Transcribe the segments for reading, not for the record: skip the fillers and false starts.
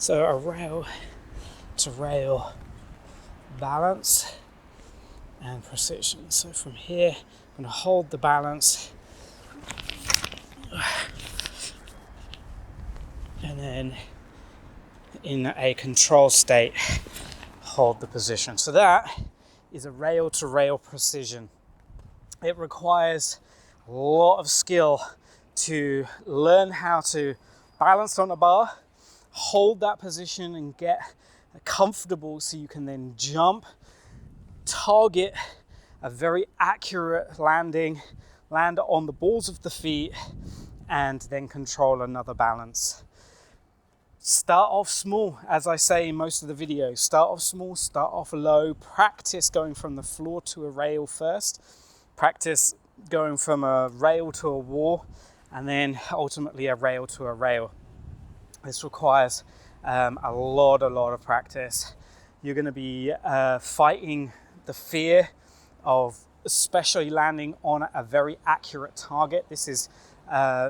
So a rail to rail balance and precision. So from here, I'm going to hold the balance and then in a control state, hold the position. So that is a rail to rail precision. It requires a lot of skill to learn how to balance on a bar, hold that position and get comfortable so you can then jump, target a very accurate landing, land on the balls of the feet, and then control another balance. Start off small, as I say in most of the videos. Start off small, start off low, practice going from the floor to a rail first, practice going from a rail to a wall, and then ultimately a rail to a rail. This requires a lot of practice. You're going to be fighting the fear of especially landing on a very accurate target. This is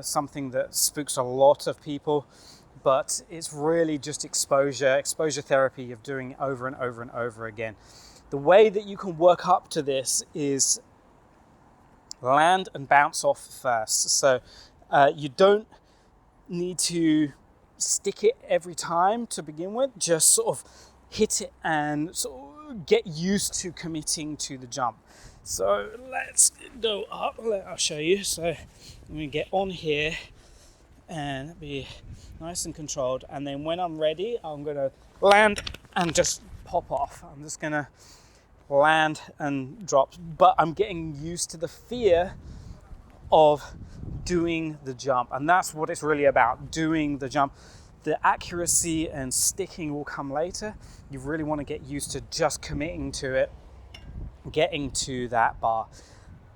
something that spooks a lot of people, but it's really just exposure therapy of doing it over and over and over again. The way that you can work up to this is land and bounce off first. So you don't need to stick it every time to begin with, just sort of hit it and sort of get used to committing to the jump. So let's go up, I'll show you. So I'm going to get on here and be nice and controlled, and then when I'm ready, I'm going to land and just pop off. I'm just going to land and drop, but I'm getting used to the fear of doing the jump, and that's what it's really about, doing the jump. The accuracy and sticking will come later. You really want to get used to just committing to it, getting to that bar.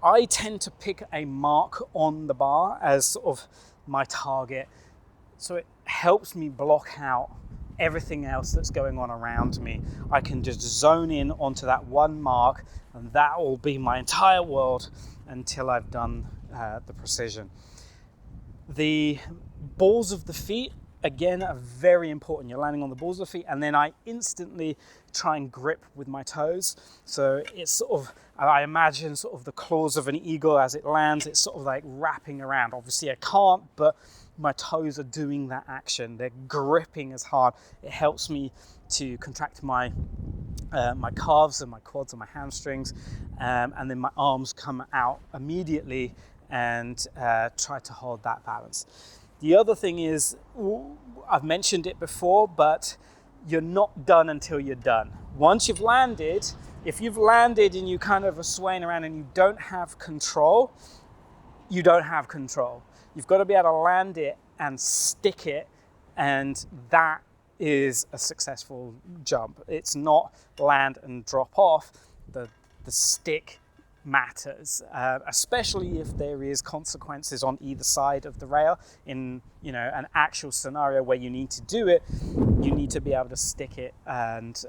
I tend to pick a mark on the bar as sort of my target, so it helps me block out everything else that's going on around me. I can just zone in onto that one mark, and that will be my entire world until I've done the precision. The balls of the feet, again, are very important. You're landing on the balls of the feet, and then I instantly try and grip with my toes. So it's sort of, I imagine sort of the claws of an eagle as it lands. It's sort of like wrapping around. Obviously I can't, but my toes are doing that action. They're gripping as hard. It helps me to contract my my calves and my quads and my hamstrings, and then my arms come out immediately and try to hold that balance. The other thing is, I've mentioned it before, but you're not done until you're done. Once you've landed, if you've landed and you kind of are swaying around and you don't have control, you don't have control. You've got to be able to land it and stick it, and that is a successful jump. It's not land and drop off. The stick matters, especially if there is consequences on either side of the rail. In an actual scenario where you need to do it, you need to be able to stick it and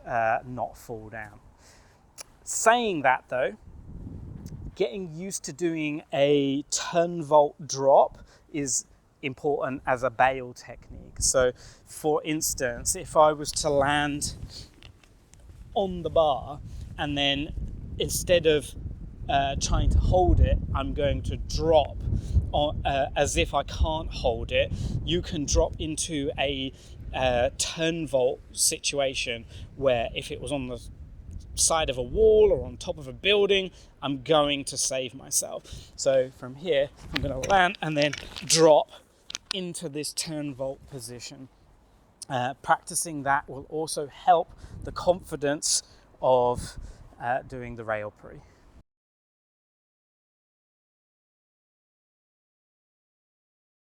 not fall down. Saying that though, getting used to doing a turn vault drop is important as a bail technique. So for instance, if I was to land on the bar and then instead of trying to hold it, I'm going to drop on, as if I can't hold it, you can drop into a turn vault situation where if it was on the side of a wall or on top of a building, I'm going to save myself. So from here, I'm going to land and then drop into this turn vault position. Practicing that will also help the confidence of doing the rail pre.